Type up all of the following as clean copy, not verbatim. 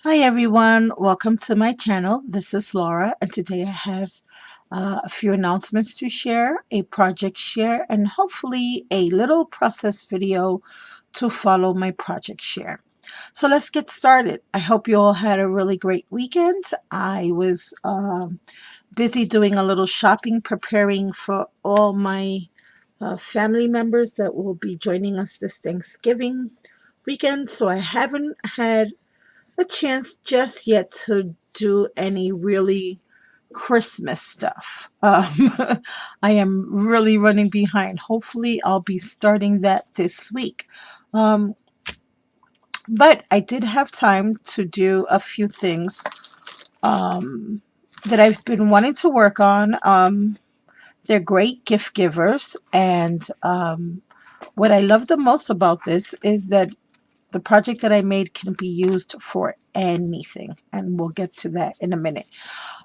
Hi everyone, welcome to my channel. This is Laura, and today I have a few announcements to share, a project share, and hopefully a little process video to follow my project share. So let's get started. I hope you all had a really great weekend. I was busy doing a little shopping, preparing for all my family members that will be joining us this Thanksgiving weekend. So I haven't had a chance just yet to do any really Christmas stuff. I am really running behind. Hopefully, I'll be starting that this week. Um, but I did have time to do a few things that I've been wanting to work on. They're great gift givers, and what I love the most about this is that the project that I made can be used for anything, and we'll get to that in a minute.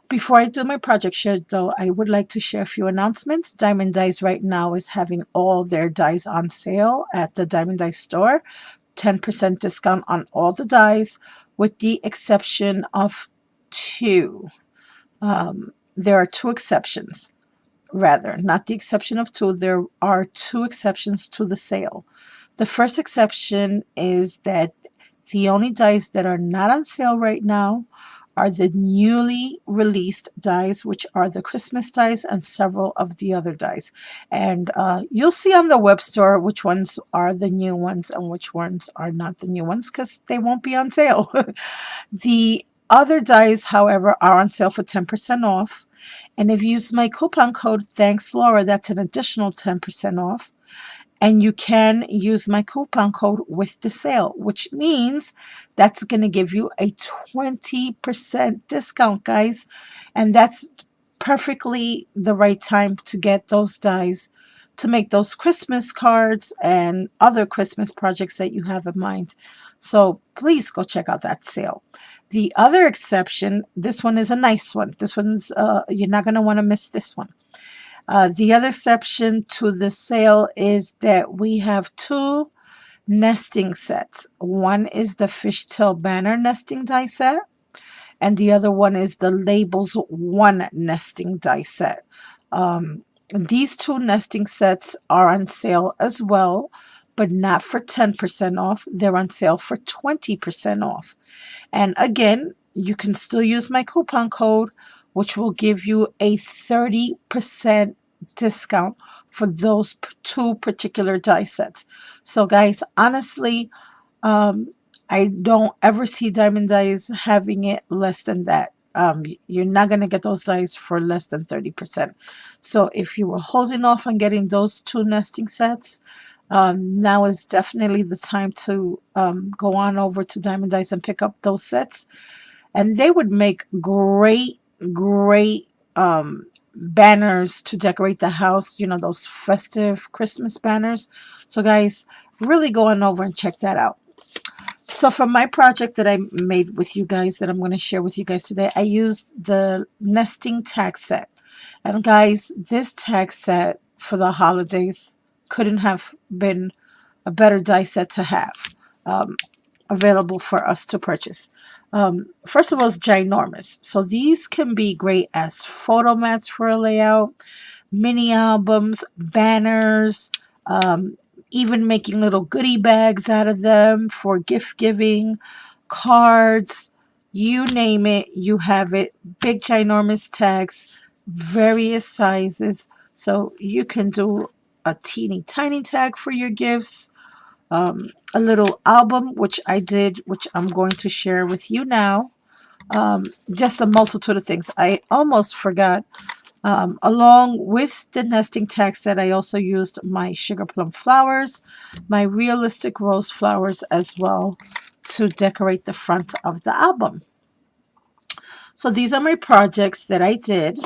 Before I do my project share, though, I would like to share a few announcements. Diamond Dies right now is having all their dies on sale at the Diamond Die store. 10% discount on all the dies, with the exception of two. There are two exceptions, rather, not the exception of two. There are two exceptions to the sale. The first exception is that the only dies that are not on sale right now are the newly released dies, which are the Christmas dies and several of the other dies. And you'll see on the web store which ones are the new ones and which ones are not the new ones, because they won't be on sale. The other dies, however, are on sale for 10% off. And if you use my coupon code, thanks Laura, that's an additional 10% off. And you can use my coupon code with the sale, which means that's going to give you a 20% discount, guys. And that's perfectly the right time to get those dies to make those Christmas cards and other Christmas projects that you have in mind. So please go check out that sale. The other exception, this one is a nice one. This one's, you're not going to want to miss this one. The other exception to the sale is that we have two nesting sets. One is the fishtail banner nesting die set, and the other one is the labels one nesting die set. These two nesting sets are on sale as well, but not for 10% off. They're on sale for 20% off. And again, you can still use my coupon code, which will give you a 30% discount for those two particular die sets. So guys, honestly, I don't ever see Diamond Dies having it less than that. You're not going to get those dies for less than 30%. So if you were holding off on getting those two nesting sets, now is definitely the time to go on over to Diamond Dice and pick up those sets. And they would make great banners to decorate the house, you know, those festive Christmas banners. So guys, really go on over and check that out. So for my project that I made with you guys, that I'm going to share with you guys today, I used the nesting tag set. And guys, this tag set for the holidays couldn't have been a better die set to have available for us to purchase. First of all, it's ginormous. So these can be great as photo mats for a layout, mini albums, banners, even making little goodie bags out of them for gift giving, cards, you name it, you have it. Big ginormous tags, various sizes. So you can do a teeny tiny tag for your gifts, a little album, which I did, which I'm going to share with you now. Just a multitude of things. I almost forgot. Along with the nesting tag set, I also used my sugar plum flowers, my realistic rose flowers as well, to decorate the front of the album. So these are my projects that I did.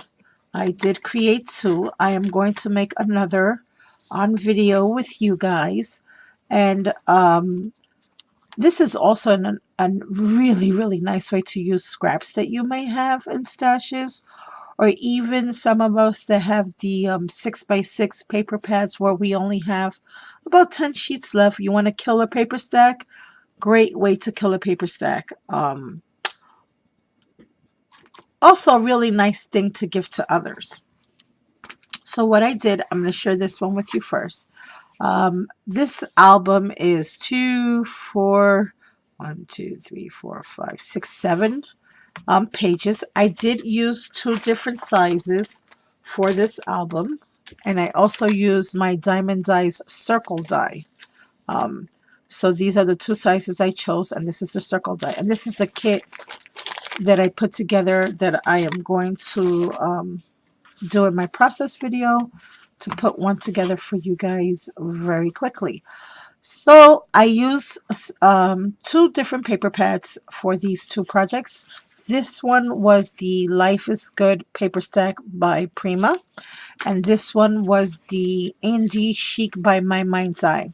I did create two. I am going to make another on video with you guys. And this is also a really nice way to use scraps that you may have in stashes, or even some of us that have the 6x6 paper pads where we only have about 10 sheets left. You want to kill a paper stack? Great way to kill a paper stack. Also a really nice thing to give to others. So what I did, I'm going to share this one with you first. This album is 7 pages. I did use two different sizes for this album, and I also used my DIemond DIe's circle die. Um, so these are the two sizes I chose, and this is the circle die, and this is the kit that I put together that I am going to do in my process video to put one together for you guys very quickly. So I use two different paper pads for these two projects. This one was the Life is Good paper stack by Prima, and this one was the Indie Chic by My Mind's Eye.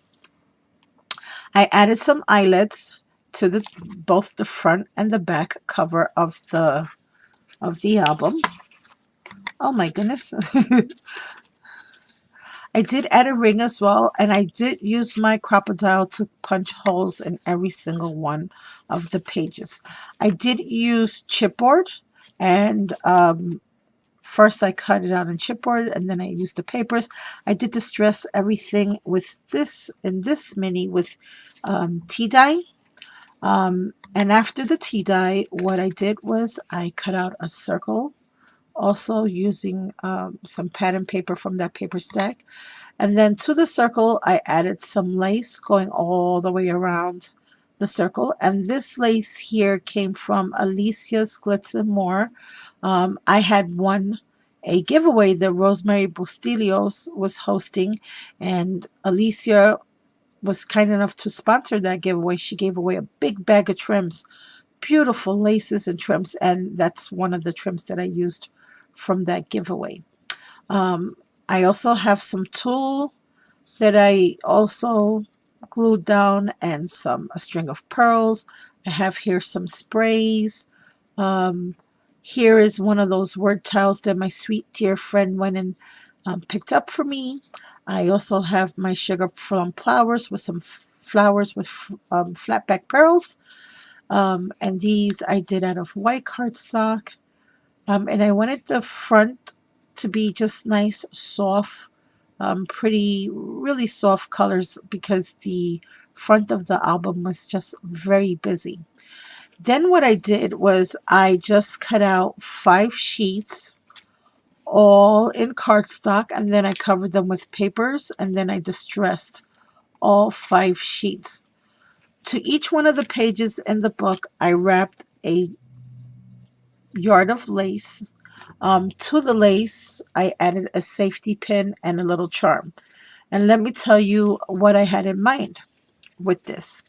I added some eyelets to the both the front and the back cover of the album. Oh my goodness. I did add a ring as well, and I did use my crocodile to punch holes in every single one of the pages. I did use chipboard, and first I cut it out in chipboard, and then I used the papers. I did distress everything with this, in this mini, with tea dye. And after the tea dye, what I did was I cut out a circle, also using some pattern paper from that paper stack. And then to the circle, I added some lace going all the way around the circle. And this lace here came from Alicia's Glitz and More. I had won a giveaway that Rosemary Bustillos was hosting, and Alicia was kind enough to sponsor that giveaway. She gave away a big bag of trims, beautiful laces and trims, and that's one of the trims that I used from that giveaway. I also have some tulle that I also glued down, and a string of pearls. I have here some sprays. Here is one of those word tiles that my sweet dear friend went and picked up for me. I also have my sugar plum flowers with some flowers with flat back pearls. And these I did out of white cardstock. And I wanted the front to be just nice, soft, pretty, really soft colors because the front of the album was just very busy. Then what I did was I just cut out 5 sheets all in cardstock, and then I covered them with papers, and then I distressed all 5 sheets. To each one of the pages in the book, I wrapped a yard of lace. To the lace, I added a safety pin and a little charm. And let me tell you what I had in mind with this.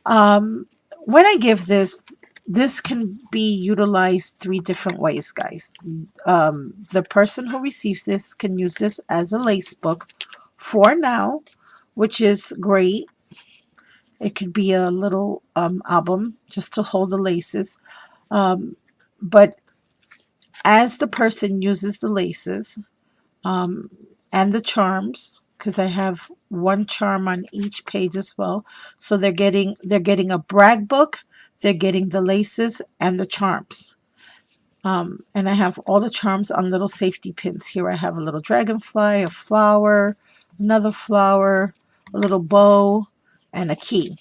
When I give this, this can be utilized 3 different ways, guys. The person who receives this can use this as a lace book for now, which is great. It could be a little album just to hold the laces. But as the person uses the laces and the charms, because I have one charm on each page as well, so they're getting a brag book, they're getting the laces and the charms. And I have all the charms on little safety pins. Here I have a little dragonfly, a flower, another flower, a little bow, and a key.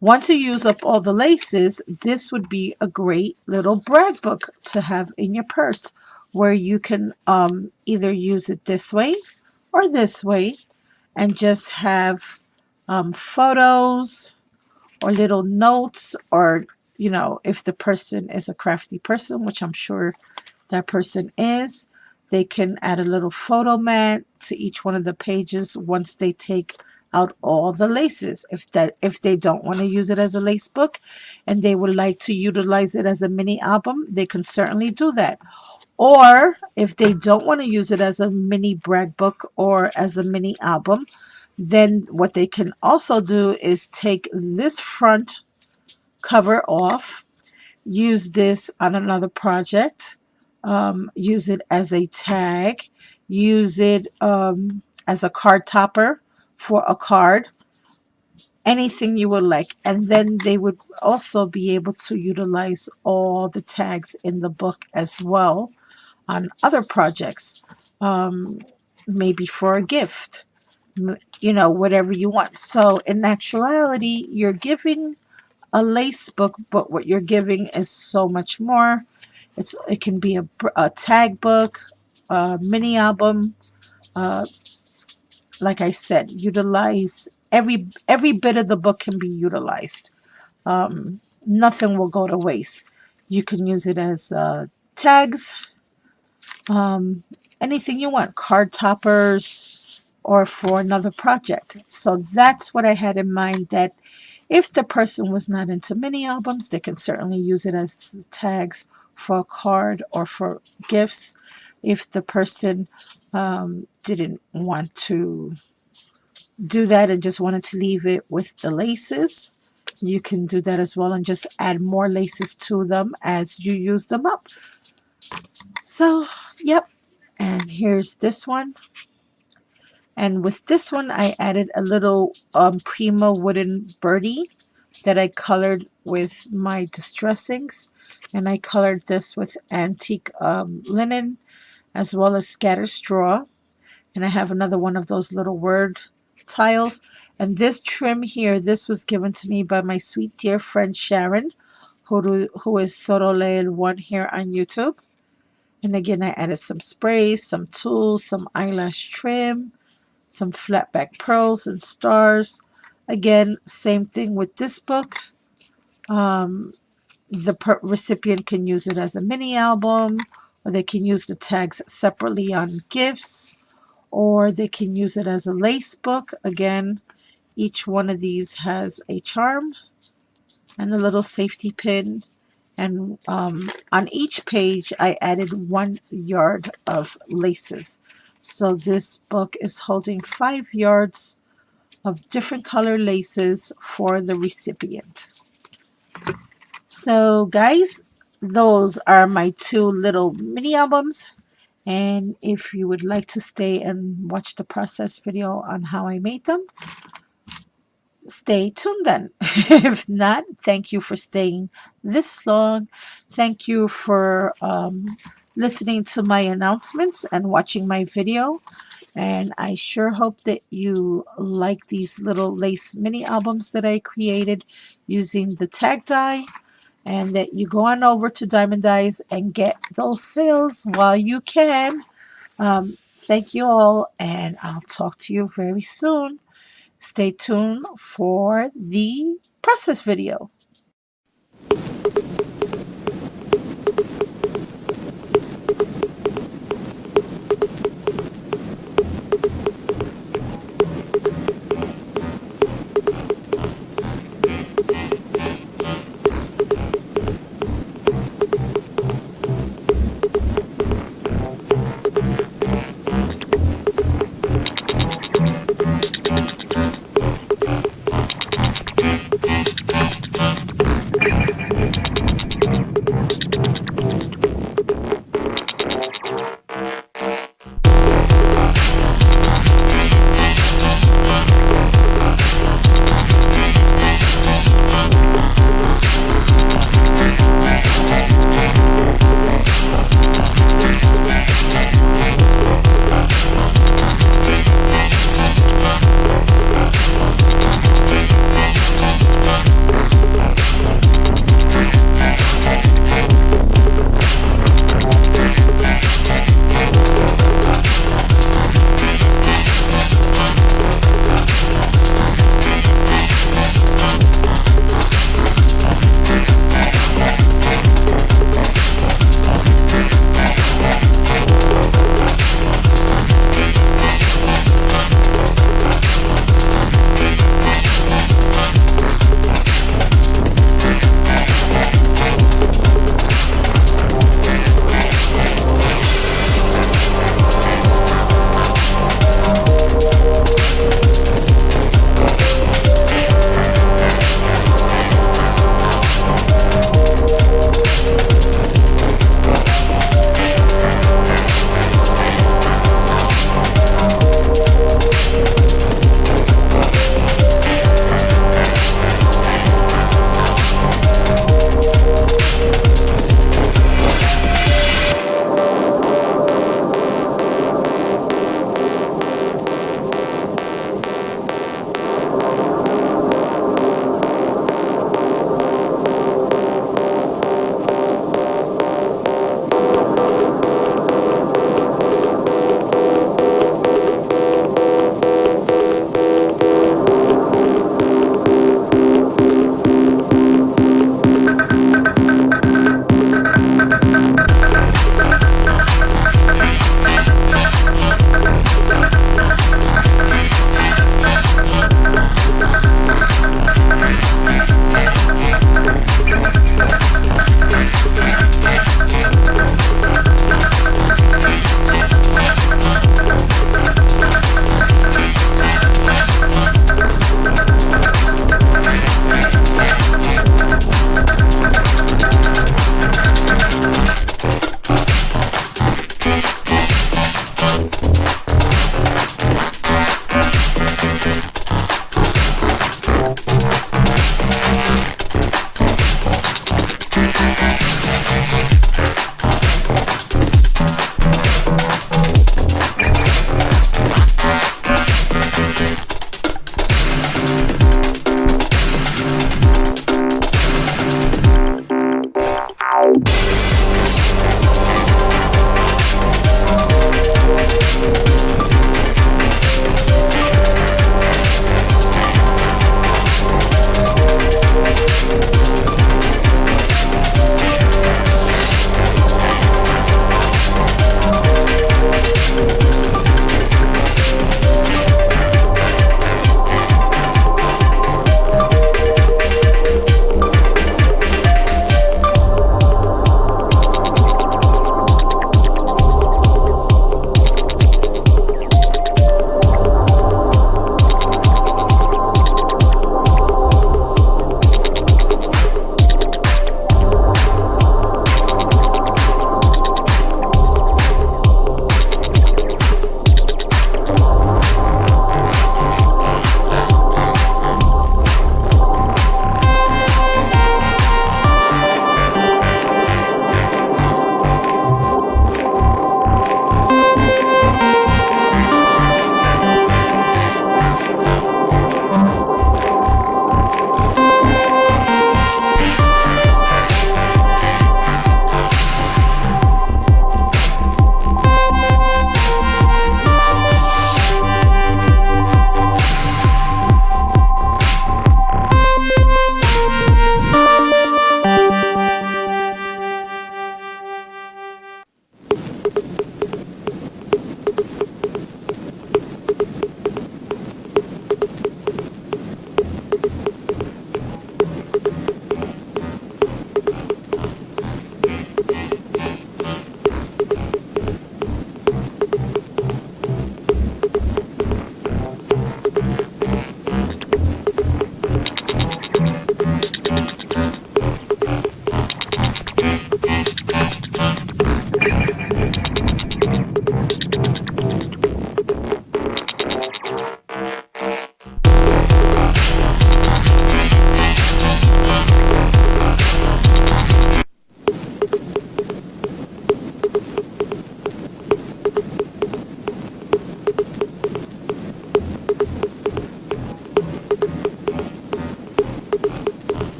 Once you use up all the laces, this would be a great little brag book to have in your purse, where you can either use it this way or this way, and just have photos or little notes, or if the person is a crafty person, which I'm sure that person is, they can add a little photo mat to each one of the pages once they take out all the laces. If they don't want to use it as a lace book and they would like to utilize it as a mini album, they can certainly do that. Or if they don't want to use it as a mini brag book or as a mini album, then what they can also do is take this front cover off, use this on another project, use it as a tag, use it as a card topper for a card, anything you would like. And then they would also be able to utilize all the tags in the book as well on other projects, um, maybe for a gift, whatever you want. So in actuality, you're giving a lace book, but what you're giving is so much more. It can be a tag book, a mini album. Uh, like I said, utilize every bit of the book can be utilized. Nothing will go to waste. You can use it as tags, um, anything you want, card toppers, or for another project. So that's what I had in mind, that if the person was not into mini albums, they can certainly use it as tags for a card or for gifts. If the person didn't want to do that and just wanted to leave it with the laces, you can do that as well and just add more laces to them as you use them up. So, yep. And here's this one. And with this one, I added a little Prima wooden birdie that I colored with my distress inks. And I colored this with antique linen as well as scattered straw. And I have another one of those little word tiles. And this trim here, this was given to me by my sweet dear friend Sharon, who is Sorolel1 here on YouTube. And again, I added some sprays, some tools, some eyelash trim, some flat back pearls and stars. Again, same thing with this book. The recipient can use it as a mini album, or they can use the tags separately on gifts, or they can use it as a lace book. Again, each one of these has a charm and a little safety pin. And on each page, I added 1 yard of laces. So this book is holding 5 yards of different color laces for the recipient. So guys, those are my 2 little mini albums. And if you would like to stay and watch the process video on how I made them, stay tuned then. If not, thank you for staying this long. Thank you for listening to my announcements and watching my video. And I sure hope that you like these little lace mini albums that I created using the tag die, and that you go on over to DIemond DIes and get those sales while you can. Thank you all, and I'll talk to you very soon. Stay tuned for the process video.